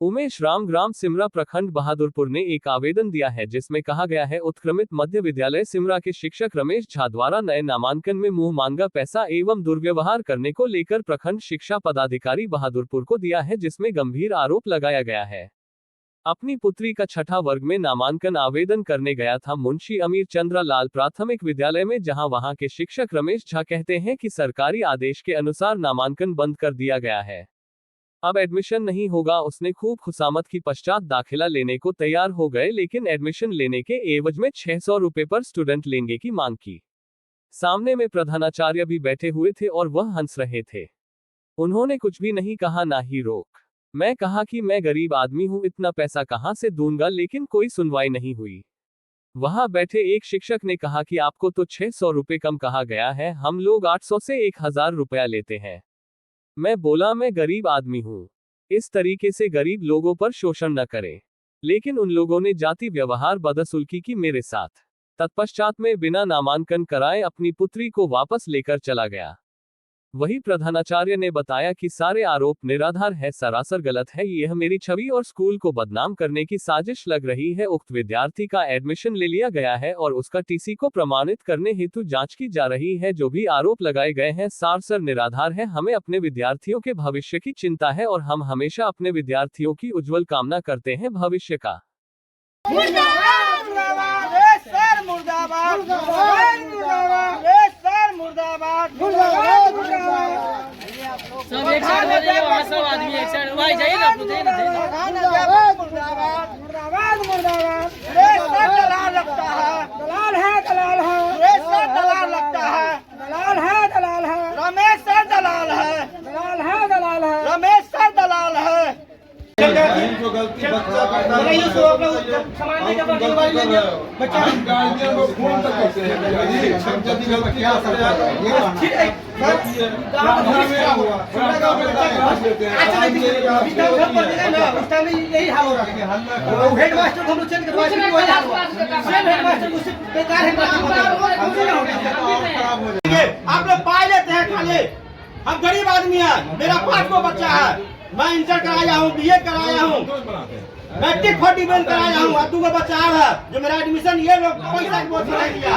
उमेश राम ग्राम सिमरा प्रखंड बहादुरपुर ने एक आवेदन दिया है जिसमें कहा गया है उत्क्रमित मध्य विद्यालय सिमरा के शिक्षक रमेश झा द्वारा नए नामांकन में मुंह मांगा पैसा एवं दुर्व्यवहार करने को लेकर प्रखंड शिक्षा पदाधिकारी बहादुरपुर को दिया है, जिसमें गंभीर आरोप लगाया गया है। अपनी पुत्री का छठा वर्ग में नामांकन आवेदन करने गया था मुंशी अमीर चंद्र लाल प्राथमिक विद्यालय में, जहां वहां के शिक्षक रमेश झा कहते हैं कि सरकारी आदेश के अनुसार नामांकन बंद कर दिया गया है, अब एडमिशन नहीं होगा। उसने खूब खुशामद की पश्चात दाखिला लेने को तैयार हो गए, लेकिन एडमिशन लेने के एवज में 600 रुपए पर स्टूडेंट लेंगे की मांग की। सामने में प्रधानाचार्य भी बैठे हुए थे और वह हंस रहे थे। उन्होंने कुछ भी नहीं कहा, ना ही रोक। मैं कहा कि मैं गरीब आदमी हूं, इतना पैसा कहां से दूंगा, लेकिन कोई सुनवाई नहीं हुई। वहां बैठे एक शिक्षक ने कहा कि आपको तो 600 रुपए कम कहा गया है, हम लोग 800 से 1000 रुपया लेते हैं। मैं बोला मैं गरीब आदमी हूं, इस तरीके से गरीब लोगों पर शोषण न करें, लेकिन उन लोगों ने जाति व्यवहार बदसलूकी की मेरे साथ। तत्पश्चात में बिना नामांकन कराए अपनी पुत्री को वापस लेकर चला गया। वही प्रधानाचार्य ने बताया कि सारे आरोप निराधार है, सरासर गलत है, यह मेरी छवि और स्कूल को बदनाम करने की साजिश लग रही है। उक्त विद्यार्थी का एडमिशन ले लिया गया है और उसका टीसी को प्रमाणित करने हेतु जांच की जा रही है। जो भी आरोप लगाए गए हैं सरासर निराधार है। हमें अपने विद्यार्थियों के भविष्य की चिंता है और हम हमेशा अपने विद्यार्थियों की उज्जवल कामना करते हैं भविष्य का। सब एक साइड हो जाइए, वहाँ सब आदमी एक साइड भाई जाइए ना, मुर्दाबाद मुर्दाबाद। दलाल लगता है, दलाल है, दलाल है, दलाल लगता है, दलाल है, दलाल है, रमेश सर दलाल है, दलाल है, दलाल है, रमेश सर दलाल है। जो गलती बच्चा करता है उसको समाज का बच्चा गार्जियन को फोन तक करते हैं सब जल्दी गलती क्या सकता है ये यही हाल हो रहा है। हेडमास्टर को हम लोग चेंज करवाए, आप लोग पाए लेते हैं खाली। हम गरीब आदमी है, मेरा 5 गो बच्चा है, मैं इंटर कराया हूँ, बीए कराया हूँ, मैट्रिक 41 कराया हूँ, और 2 बच्चा है जो मेरा एडमिशन ये लोग पैसा बहुत नहीं दिया।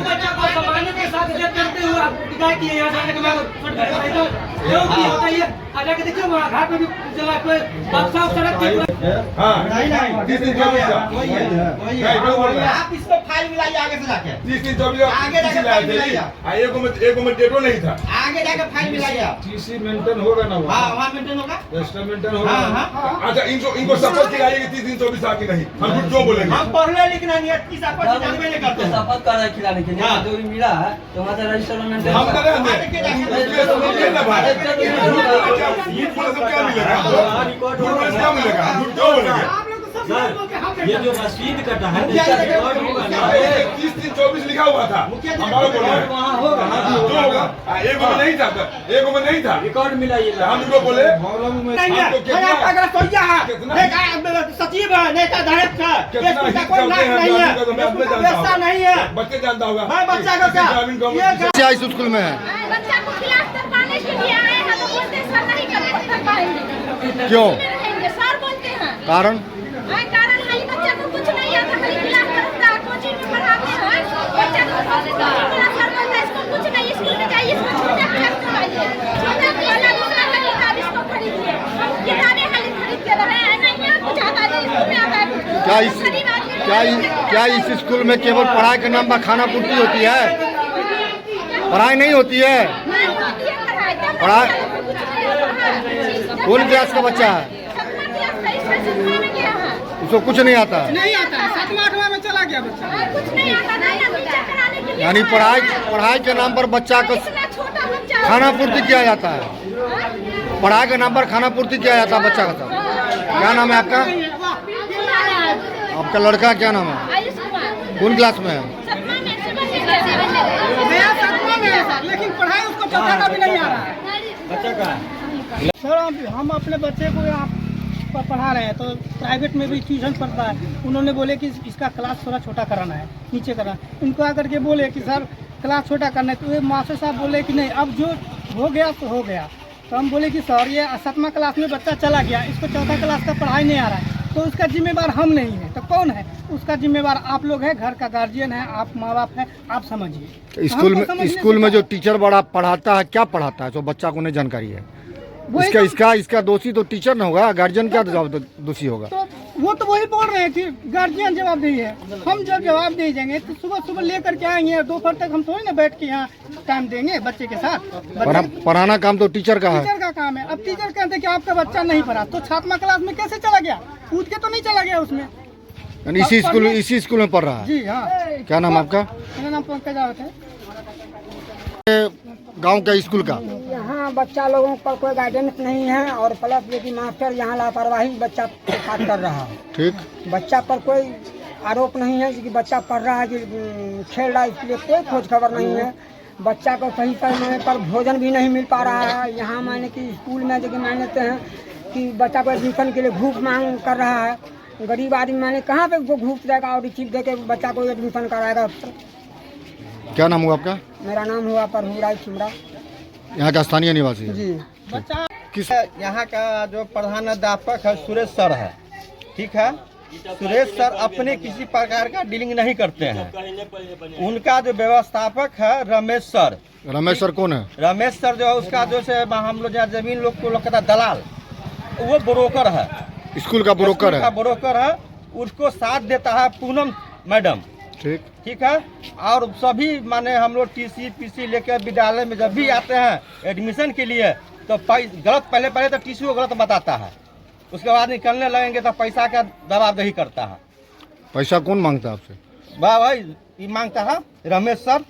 बच्चा को समाने के साथ करते हुए आप विदाई किए यहाँ जाने के बाद होता है। आजा के देखिए वहाँ घाट में भी चला कोई बादशाह सड़क के आप इसको फाइल मिलाइए आगे से जाके 30 दिन 24 आगे जाके फाइल मिलाइए। एक में डेटो नहीं था, आगे जाके फाइल मिलाइए। टीसी मेंटेन होगा ना, वहाँ मेंटेन होगा, रजिस्टर मेंटेन होगा। अच्छा इनको शपथ दिलाइए कि 30 दिन 24 आके नहीं, हम कुछ जो बोलेंगे। हम पढ़ने लिखना नहीं है, की शपथ जानबे नहीं करते। शपथ कर रहे खिलाने के लिए जो भी मिला है तो वहाँ से रजिस्टर में हम कर रहे हैं ये पूरा सब क्या मिलेगा, क्या मिलेगा, हम झूठ क्यों बोलेंगे। ये जो रसीद कटा है 30 दिन 24 लिखा हुआ था, हमारा बोल रहे हैं वहाँ होगा जो होगा। एक में नहीं था, एक में नहीं था, रिकॉर्ड मिलाइए। हम इनको बोले नहीं है, सचिव है, नेता अध्यक्ष है, कोई नाम नहीं है, व्यवस्था नहीं है। बच्चे जानता होगा मैं बच्चा को क्या इस स्कूल में है, बच्चा को क्लास कर पाने के लिए आए हैं तो बोलते सर नहीं कर पाएंगे। क्यों? सर बोलते हैं कारण कारण है बच्चा को कुछ नहीं आता, खाली क्लास करता है, कोचिंग में पढ़ाते हैं बच्चा को। सर बोलता है इसको कुछ नहीं, स्कूल में जाइए, इसको छोटा क्लास करवाइए, छोटा वाला दूसरा का किताब इसको खरीदिए। हम किताबें खाली खरीद के रहे हैं, नहीं है कुछ आता है, स्कूल में आता है। क्या इस स्कूल में केवल पढ़ाई के नाम पर खाना पूर्ति होती है, पढ़ाई नहीं होती है? पढ़ाई कौन क्लास का बच्चा है? उसको कुछ नहीं आता? नहीं आता, 7वां 8वां में चला गया बच्चा, कुछ नहीं आता। यानी पढ़ाई के नाम पर बच्चा को खाना पूर्ति किया जाता है, पढ़ाई के नाम पर खाना पूर्ति किया जाता है बच्चा का। सब क्या नाम है आपका? आपका लड़का क्या नाम है? कौन क्लास में है? 7वां में सर, लेकिन पढ़ाई उसको चौथा का भी नहीं आ रहा है। बच्चा का सर हम अपने बच्चे को यहाँ पढ़ा रहे हैं तो प्राइवेट में भी ट्यूशन पढ़ता है। उन्होंने बोले कि इसका क्लास थोड़ा छोटा कराना है, नीचे कराना। इनको आकर के बोले कि सर क्लास छोटा करना है, तो ये मास्टर साहब बोले कि नहीं, अब जो हो गया तो हो गया, तो हम बोले कि सर ये 7वां क्लास में बच्चा चला गया, इसको 4था क्लास का पढ़ाई नहीं आ रहा है, तो उसका जिम्मेवार हम नहीं है तो कौन है? उसका जिम्मेवार आप लोग हैं, घर का गार्जियन है, आप माँ बाप हैं, आप समझिए। स्कूल में जो टीचर बड़ा पढ़ाता है, क्या पढ़ाता है जो बच्चा को नहीं जानकारी है? इसका दोषी तो टीचर न होगा, गार्जियन क्या दोषी होगा? तो वो तो वही बोल रहे हैं कि गार्जियन जवाबदेही है। हम जब जवाब दे जाएंगे तो सुबह सुबह लेकर के आएंगे, दोपहर तक हम थोड़ी ना बैठ के यहाँ टाइम देंगे बच्चे के साथ। पढ़ाना काम तो टीचर का है। टीचर का काम है। अब टीचर कहते हैं कि आपका बच्चा नहीं पढ़ा, तो 7वां क्लास में कैसे चला गया? कूद के तो नहीं चला गया उसमें। इसी स्कूल में पढ़ रहा है? जी हाँ। क्या नाम आपका? मेरा नाम पंकज रावत है। गांव का स्कूल का यहाँ बच्चा लोगों पर कोई गाइडेंस नहीं है और प्लस ये कि मास्टर यहाँ लापरवाही बच्चा के साथ कर रहा है। ठीक। बच्चा पर कोई आरोप नहीं है कि बच्चा पढ़ रहा है कि खेल रहा है, इसके लिए कोई खोज खबर नहीं है। बच्चा को सही समय पर भोजन भी नहीं मिल पा रहा है। यहाँ माने कि स्कूल में जो मान लेते हैं कि बच्चा को एडमिशन के लिए घूस मांग कर रहा है। गरीब आदमी माने कहाँ पे वो घूस देगा और रिसीव दे के बच्चा को एडमिशन कराएगा। क्या नाम हुआ आपका? मेरा नाम हुआ प्रभुराज सिमरा, यहाँ का स्थानीय निवासी है। जी। बच्चा किस यहाँ का जो प्रधानाध्यापक है सुरेश सर है, ठीक है। सुरेश सर अपने किसी प्रकार का डीलिंग नहीं करते हैं। उनका जो व्यवस्थापक है रमेश सर। रमेश सर कौन है? रमेश सर जो है उसका जो है हम लोग जहाँ जमीन लोग को कहता दलाल, वो ब्रोकर है, स्कूल का ब्रोकर है। ब्रोकर है, उसको साथ देता है पूनम मैडम। ठीक है। और सभी माने हम लोग टीसी पीसी लेकर विद्यालय में जब भी आते हैं एडमिशन के लिए तो गलत पहले तो टीसी को गलत बताता है, उसके बाद निकलने लगेंगे तो पैसा का जवाबदेही करता है। पैसा कौन मांगता है आपसे? वाह भाई ये मांगता है रमेश सर।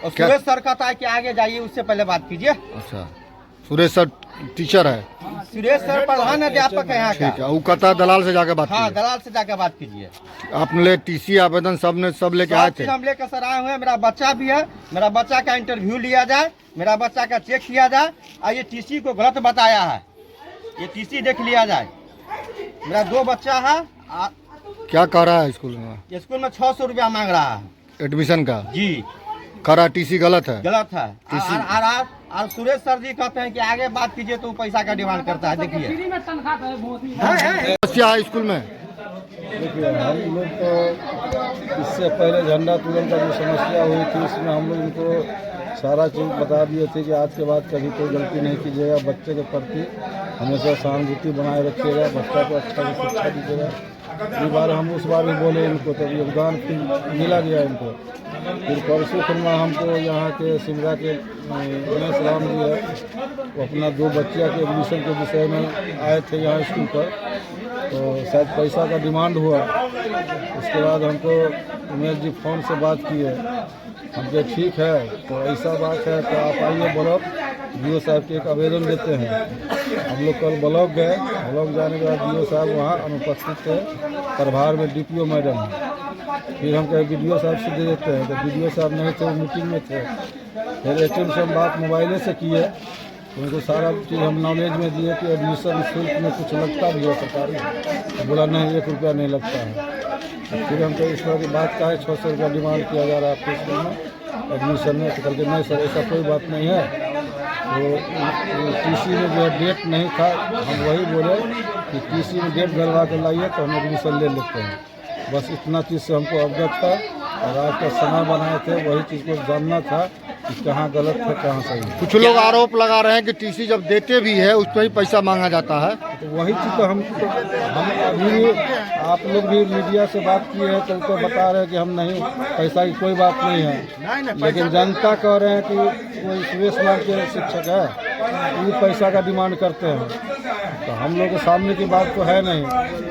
और सुरेश सर कहता है कि आगे जाइए, उससे पहले बात कीजिए। अच्छा, सुरेश सर टीचर है? सुरेश सर प्रधान अध्यापक है यहाँ का। ठीक है। वो कहता है दलाल से जाकर बात कीजिए। हाँ, दलाल से जाकर बात कीजिए। आपने टीसी आवेदन सब लेके आए थे? हम लेकर सर आए हुए हैं। मेरा बच्चा भी है, मेरा बच्चा का इंटरव्यू लिया जाए, मेरा बच्चा का चेक किया जाए। और ये टीसी को गलत बताया है, ये टीसी देख लिया जाए। मेरा 2 बच्चा है। क्या कह रहा है स्कूल में? स्कूल में 600 रुपया मांग रहा है एडमिशन का। जी। कह रहा टीसी गलत है? गलत है। और सुरेश सर जी कहते हैं कि आगे बात कीजिए तो पैसा का डिमांड करता है। देखिए समस्या है स्कूल में। देखिए हम लोग तो इससे पहले झंडा तुलन का जो समस्या हुई थी उसमें हम लोग उनको सारा चीज़ बता दिए थे कि आज के बाद कभी कोई गलती नहीं कीजिएगा, बच्चे के प्रति हमेशा सहानुभूति बनाए रखिएगा, बच्चा को अच्छा से शिक्षा दीजिएगा। ये बार हम उस बार भी बोले इनको, तब योगदान फिर मिला गया इनको। फिर परसों खन्ना हमको यहाँ के सिमरा के गणेश राम जी है, वो अपना 2 बच्चिया के एडमिशन के विषय में आए थे यहाँ स्कूल पर, तो शायद पैसा का डिमांड हुआ। उसके बाद हमको उमेश जी फ़ोन से बात किए, हम कहे ठीक है तो ऐसा बात है तो आप आइए ब्लॉक DO साहब के एक आवेदन देते हैं। हम लोग कल ब्लॉक गए, ब्लॉक जाने के बाद DO साहब वहाँ अनुपस्थित थे, प्रभार में DPO मैडम है। फिर हम कहे BDO साहब से दे देते हैं, तो BDO साहब नहीं थे, वो मीटिंग में थे। फिर HM से हम बात मोबाइले से किए, उनको सारा चीज़ हम नॉलेज में दिए कि एडमिशन शुल्क में कुछ लगता भी है सरकारी, तो बोला नहीं 1 रुपया नहीं लगता है। फिर हम कहे इस तरह की बात का है 600 रुपया डिमांड किया जा रहा है आपके स्कूल में एडमिशन में, तो करके नहीं सर ऐसा कोई बात नहीं है। तो टीसी में जो है डेट नहीं था, हम वही बोले कि टीसी में डेट गलवा कर लाइए तो हम एडमिशन ले लेते हैं। बस इतना चीज़ से हमको अवगत था और आज का समय बनाए थे, वही चीज़ को जानना था कि कहाँ गलत है कहाँ सही है। कुछ लोग आरोप लगा रहे हैं कि टीसी जब देते भी है उस पर ही पैसा मांगा जाता है। तो वही चीज़ तो हम अभी आप लोग भी मीडिया से बात किए हैं तो बता रहे हैं कि हम नहीं, पैसा की कोई बात नहीं है, लेकिन जनता कह रहे हैं कि कोई सुरेश नाम के शिक्षक है, वो पैसा का डिमांड करते हैं, तो हम लोग के सामने की बात तो है नहीं।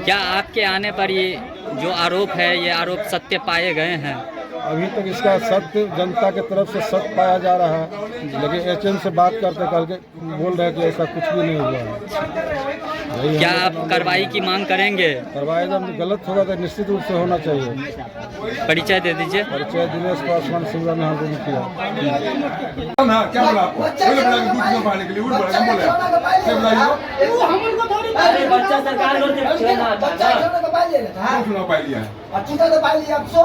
क्या आपके आने पर ये जो आरोप है ये आरोप सत्य पाए गए हैं? अभी तक इसका सत्य जनता के तरफ से सत्य पाया जा रहा है, लेकिन HM से बात करते करके बोल रहे हैं कि ऐसा कुछ भी नहीं हुआ है। क्या आप कार्रवाई की मांग करेंगे? कार्रवाई जब गलत होगा तो निश्चित रूप से होना चाहिए। परिचय दे दीजिए। परिचय दिनेश पासवान सिमरा में हमको किया। क्या बोला आपको? के लिए बोला बच्चा सरकार ले लेता है। कौन चुनाव पाई लिया है? चुनाव तो पाई लिया, अब सो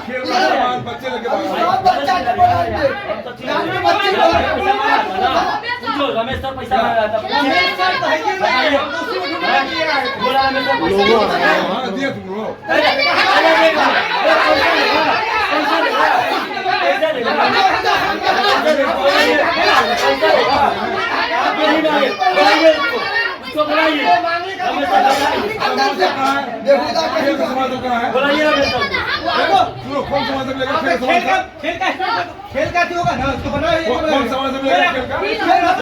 खेल का सामान बच्चे लेके भाग बच्चा के बोलाएंगे। रमेश सर पैसा मांग रहा था हाँ दिया तुम लोग खेल का सामान तो कहाँ है? सुनो कौन सामान सब लेकर खेल का खेल का होगा ना, उसको बनाओ। कौन सामान सब लेकर खेल का